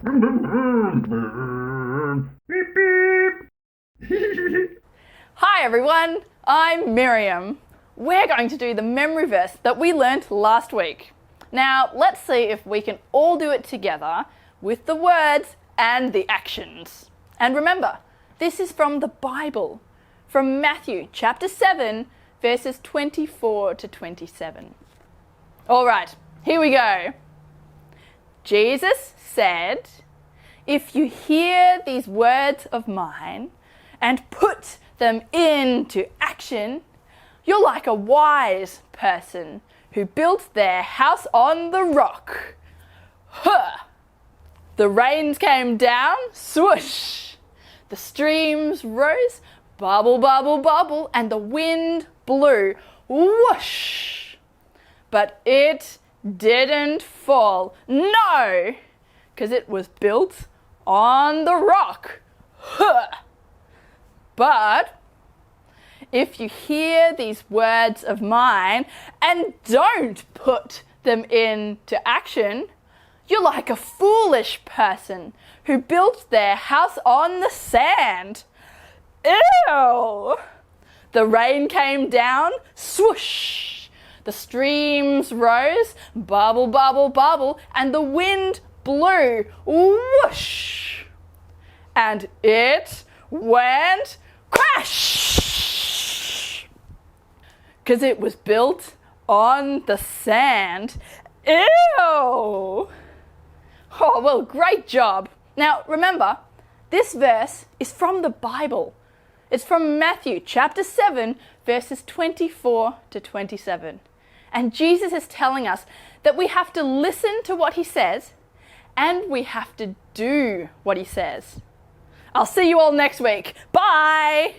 Beep, beep. Hi everyone, I'm Miriam. We're going to do the memory verse that we learnt last week. Now let's see if we can all do it together with the words and the actions. And remember, this is from the Bible, from Matthew chapter 7, verses 24 to 27. Alright, here we go. Jesus said, "If you hear these words of mine and put them into action, you're like a wise person who built their house on the rock." Huh! The rains came down, swoosh! The streams rose, bubble, bubble, bubble, and the wind blew, whoosh! But it didn't fall, no, because it was built on the rock. Huh! But if you hear these words of mine and don't put them into action, you're like a foolish person who built their house on the sand. Ew! The rain came down, swoosh! The streams rose, bubble, bubble, bubble, and the wind blew, whoosh! And it went crash! Because it was built on the sand. Ew! Oh, well, great job. Now, remember, this verse is from the Bible. It's from Matthew chapter 7, verses 24 to 27. And Jesus is telling us that we have to listen to what he says and we have to do what he says. I'll see you all next week. Bye!